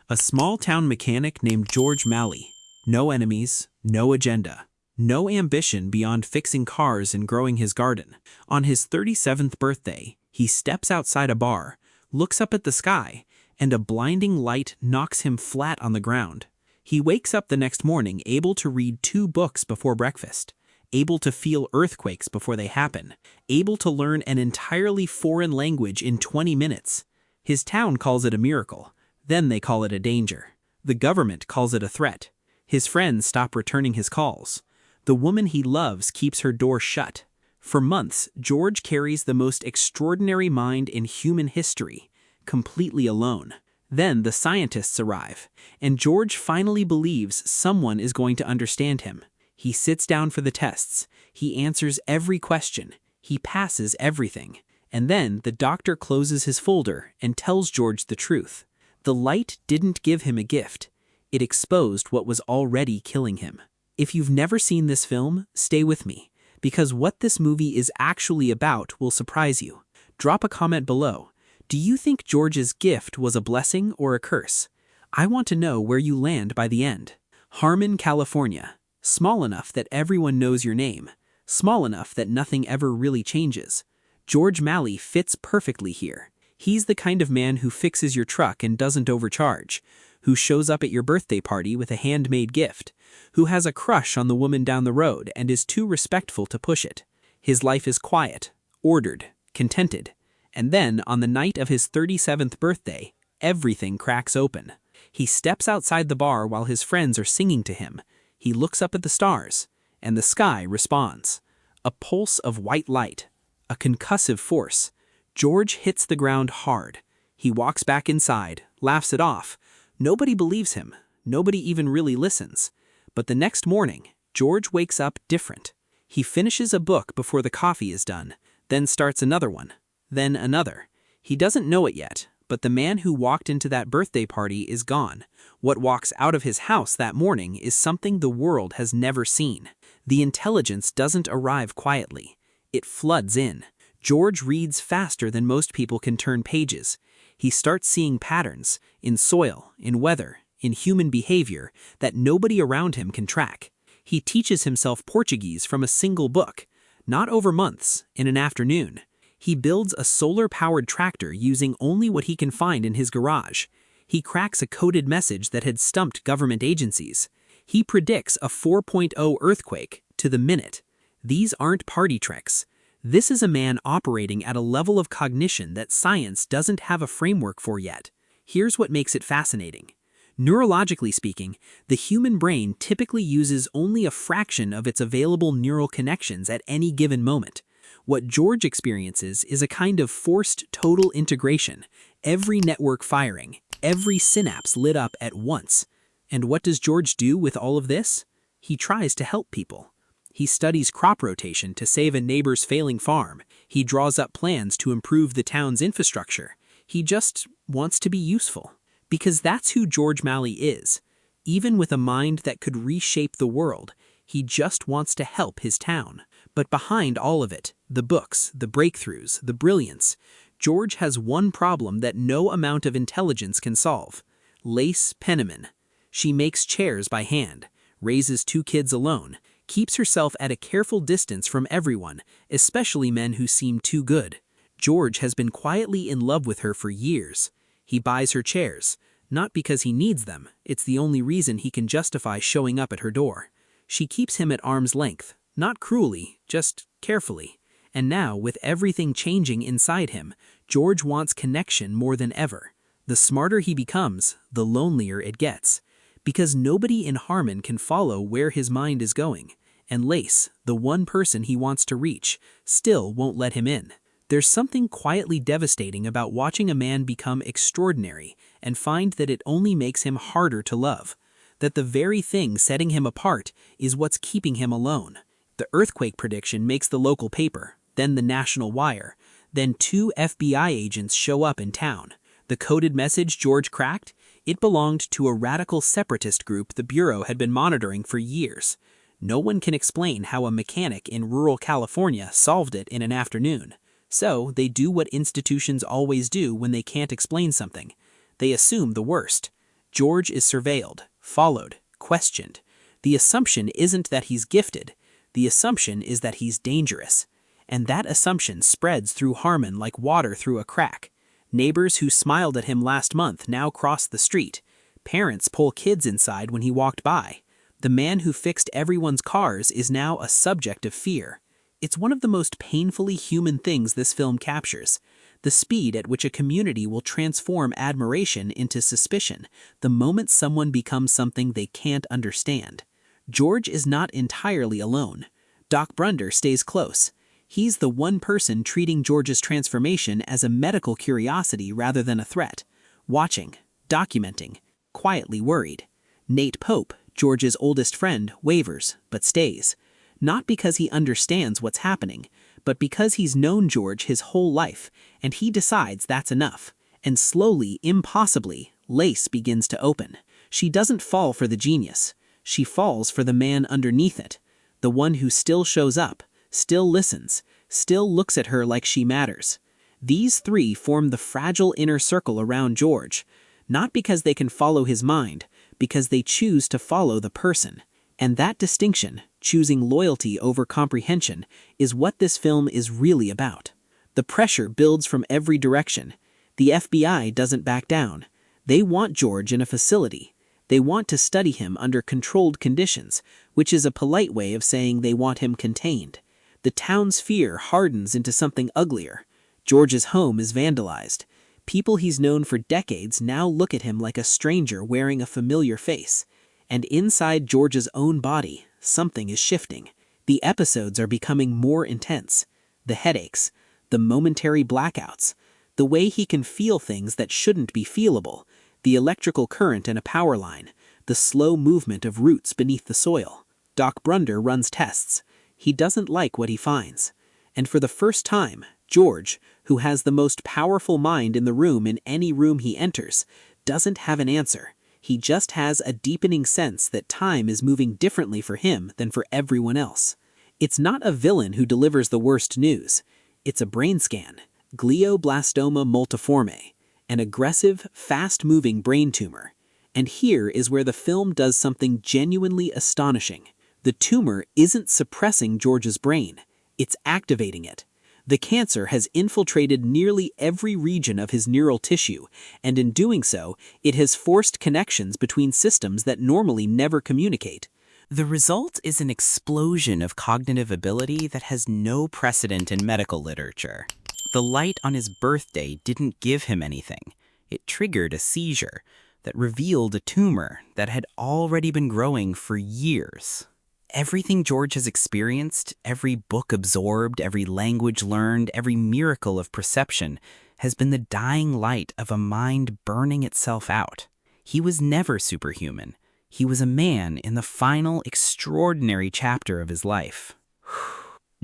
A small-town mechanic named George Malley. No enemies, no agenda. No ambition beyond fixing cars and growing his garden. On his 37th birthday, he steps outside a bar, looks up at the sky, and a blinding light knocks him flat on the ground. He wakes up the next morning able to read 2 books before breakfast, able to feel earthquakes before they happen, able to learn an entirely foreign language in 20 minutes. His town calls it a miracle. Then they call it a danger. The government calls it a threat. His friends stop returning his calls. The woman he loves keeps her door shut. For months, George carries the most extraordinary mind in human history, completely alone. Then the scientists arrive, and George finally believes someone is going to understand him. He sits down for the tests. He answers every question. He passes everything. And then the doctor closes his folder and tells George the truth. The light didn't give him a gift. It exposed what was already killing him. If you've never seen this film, stay with me, because what this movie is actually about will surprise you. Drop a comment below. Do you think George's gift was a blessing or a curse? I want to know where you land by the end. Harmon, California. Small enough that everyone knows your name. Small enough that nothing ever really changes. George Malley fits perfectly here. He's the kind of man who fixes your truck and doesn't overcharge, who shows up at your birthday party with a handmade gift, who has a crush on the woman down the road and is too respectful to push it. His life is quiet, ordered, contented. And then, on the night of his 37th birthday, everything cracks open. He steps outside the bar while his friends are singing to him. He looks up at the stars, and the sky responds. A pulse of white light, a concussive force. George hits the ground hard. He walks back inside, laughs it off. Nobody believes him. Nobody even really listens. But the next morning, George wakes up different. He finishes a book before the coffee is done, then starts another one, then another. He doesn't know it yet, but the man who walked into that birthday party is gone. What walks out of his house that morning is something the world has never seen. The intelligence doesn't arrive quietly. It floods in. George reads faster than most people can turn pages. He starts seeing patterns in soil, in weather, in human behavior that nobody around him can track. He teaches himself Portuguese from a single book, not over months, in an afternoon. He builds a solar-powered tractor using only what he can find in his garage. He cracks a coded message that had stumped government agencies. He predicts a 4.0 earthquake to the minute. These aren't party tricks. This is a man operating at a level of cognition that science doesn't have a framework for yet. Here's what makes it fascinating. Neurologically speaking, the human brain typically uses only a fraction of its available neural connections at any given moment. What George experiences is a kind of forced total integration, every network firing, every synapse lit up at once. And what does George do with all of this? He tries to help people. He studies crop rotation to save a neighbor's failing farm. He draws up plans to improve the town's infrastructure. He just wants to be useful. Because that's who George Malley is. Even with a mind that could reshape the world, he just wants to help his town. But behind all of it, the books, the breakthroughs, the brilliance, George has one problem that no amount of intelligence can solve. Lace Penniman. She makes chairs by hand, raises 2 kids alone, keeps herself at a careful distance from everyone, especially men who seem too good. George has been quietly in love with her for years. He buys her chairs, not because he needs them, it's the only reason he can justify showing up at her door. She keeps him at arm's length, not cruelly, just carefully. And now, with everything changing inside him, George wants connection more than ever. The smarter he becomes, the lonelier it gets. Because nobody in Harmon can follow where his mind is going, and Lace, the one person he wants to reach, still won't let him in. There's something quietly devastating about watching a man become extraordinary and find that it only makes him harder to love, that the very thing setting him apart is what's keeping him alone. The earthquake prediction makes the local paper, then the national wire, then 2 FBI agents show up in town. The coded message George cracked? It belonged to a radical separatist group the Bureau had been monitoring for years. No one can explain how a mechanic in rural California solved it in an afternoon. So they do what institutions always do when they can't explain something. They assume the worst. George is surveilled, followed, questioned. The assumption isn't that he's gifted. The assumption is that he's dangerous. And that assumption spreads through Harmon like water through a crack. Neighbors who smiled at him last month now cross the street. Parents pull kids inside when he walked by. The man who fixed everyone's cars is now a subject of fear. It's one of the most painfully human things this film captures. The speed at which a community will transform admiration into suspicion the moment someone becomes something they can't understand. George is not entirely alone. Doc Brunder stays close. He's the one person treating George's transformation as a medical curiosity rather than a threat. Watching, documenting, quietly worried. Nate Pope, George's oldest friend, wavers, but stays. Not because he understands what's happening, but because he's known George his whole life, and he decides that's enough. And slowly, impossibly, Lace begins to open. She doesn't fall for the genius. She falls for the man underneath it. The one who still shows up, still listens, still looks at her like she matters. These three form the fragile inner circle around George, not because they can follow his mind, because they choose to follow the person. And that distinction, choosing loyalty over comprehension, is what this film is really about. The pressure builds from every direction. The FBI doesn't back down. They want George in a facility. They want to study him under controlled conditions, which is a polite way of saying they want him contained. The town's fear hardens into something uglier. George's home is vandalized. People he's known for decades now look at him like a stranger wearing a familiar face. And inside George's own body, something is shifting. The episodes are becoming more intense. The headaches, the momentary blackouts, the way he can feel things that shouldn't be feelable, the electrical current in a power line, the slow movement of roots beneath the soil. Doc Brunder runs tests. He doesn't like what he finds. And for the first time, George, who has the most powerful mind in the room in any room he enters, doesn't have an answer. He just has a deepening sense that time is moving differently for him than for everyone else. It's not a villain who delivers the worst news. It's a brain scan, glioblastoma multiforme, an aggressive, fast-moving brain tumor. And here is where the film does something genuinely astonishing. The tumor isn't suppressing George's brain, it's activating it. The cancer has infiltrated nearly every region of his neural tissue, and in doing so, it has forced connections between systems that normally never communicate. The result is an explosion of cognitive ability that has no precedent in medical literature. The light on his birthday didn't give him anything. It triggered a seizure that revealed a tumor that had already been growing for years. Everything George has experienced, every book absorbed, every language learned, every miracle of perception, has been the dying light of a mind burning itself out. He was never superhuman. He was a man in the final, extraordinary chapter of his life.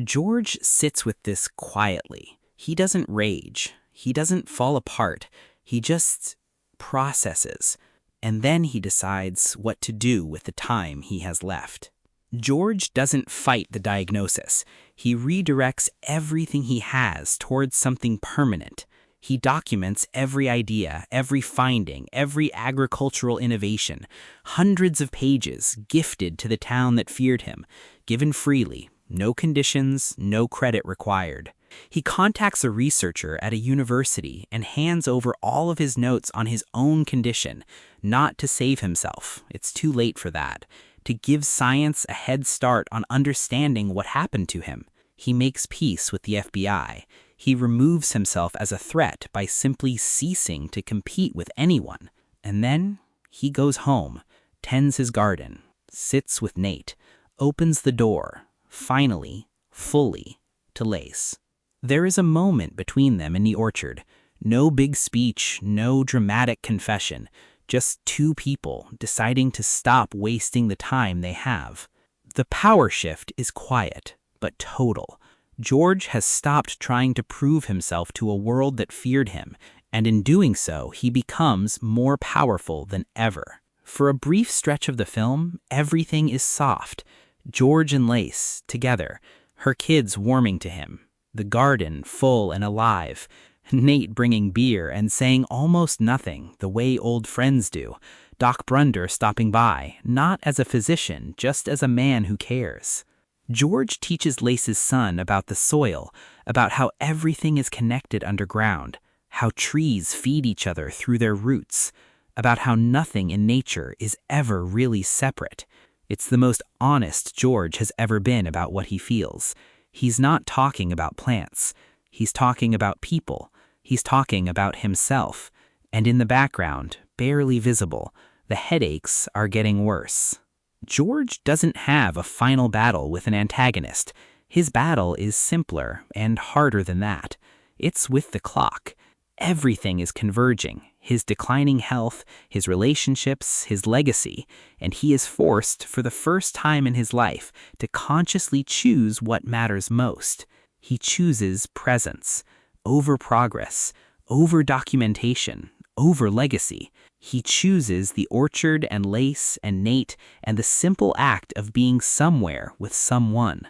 George sits with this quietly. He doesn't rage. He doesn't fall apart. He just processes. And then he decides what to do with the time he has left. George doesn't fight the diagnosis. He redirects everything he has towards something permanent. He documents every idea, every finding, every agricultural innovation, hundreds of pages gifted to the town that feared him, given freely, no conditions, no credit required. He contacts a researcher at a university and hands over all of his notes on his own condition, not to save himself. It's too late for that. To give science a head start on understanding what happened to him. He makes peace with the FBI. He removes himself as a threat by simply ceasing to compete with anyone. And then he goes home, tends his garden, sits with Nate, opens the door, finally, fully, to Lace. There is a moment between them in the orchard. No big speech, no dramatic confession. Just two people deciding to stop wasting the time they have. The power shift is quiet, but total. George has stopped trying to prove himself to a world that feared him, and in doing so, he becomes more powerful than ever. For a brief stretch of the film, everything is soft. George and Lace, together, her kids warming to him, the garden full and alive, Nate bringing beer and saying almost nothing the way old friends do. Doc Brunder stopping by, not as a physician, just as a man who cares. George teaches Lace's son about the soil, about how everything is connected underground, how trees feed each other through their roots, about how nothing in nature is ever really separate. It's the most honest George has ever been about what he feels. He's not talking about plants. He's talking about people. He's talking about himself. And in the background, barely visible, the headaches are getting worse. George doesn't have a final battle with an antagonist. His battle is simpler and harder than that. It's with the clock. Everything is converging, his declining health, his relationships, his legacy, and he is forced, for the first time in his life, to consciously choose what matters most. He chooses presence, over progress, over documentation, over legacy. He chooses the orchard and Lace and Nate and the simple act of being somewhere with someone.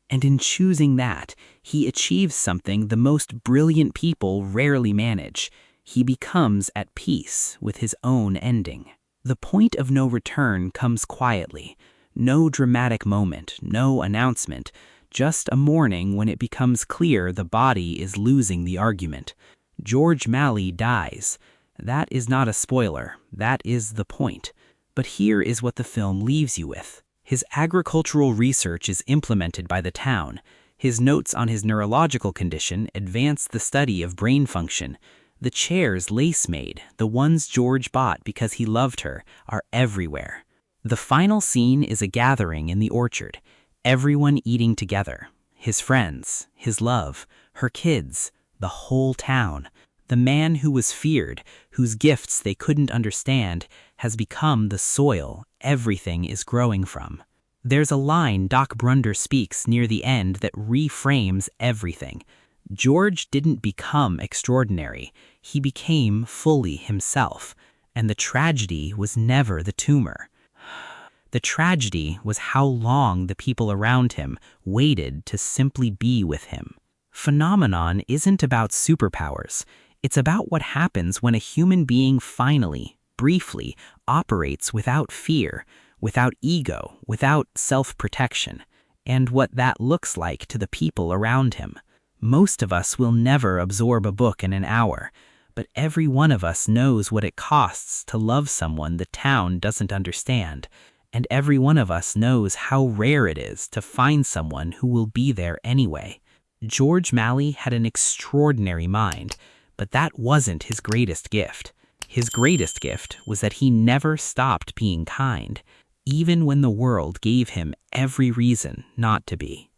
And in choosing that, he achieves something the most brilliant people rarely manage. He becomes at peace with his own ending. The point of no return comes quietly. No dramatic moment, no announcement, just a morning when it becomes clear the body is losing the argument. George Malley dies. That is not a spoiler. That is the point. But here is what the film leaves you with. His agricultural research is implemented by the town. His notes on his neurological condition advance the study of brain function. The chairs Lace made, the ones George bought because he loved her, are everywhere. The final scene is a gathering in the orchard. Everyone eating together. His friends, his love, her kids, the whole town. The man who was feared, whose gifts they couldn't understand, has become the soil everything is growing from. There's a line Doc Brunder speaks near the end that reframes everything. George didn't become extraordinary. He became fully himself. And the tragedy was never the tumor. The tragedy was how long the people around him waited to simply be with him. Phenomenon isn't about superpowers. It's about what happens when a human being finally, briefly, operates without fear, without ego, without self-protection, and what that looks like to the people around him. Most of us will never absorb a book in an hour, but every one of us knows what it costs to love someone the town doesn't understand, and every one of us knows how rare it is to find someone who will be there anyway. George Malley had an extraordinary mind, but that wasn't his greatest gift. His greatest gift was that he never stopped being kind, even when the world gave him every reason not to be.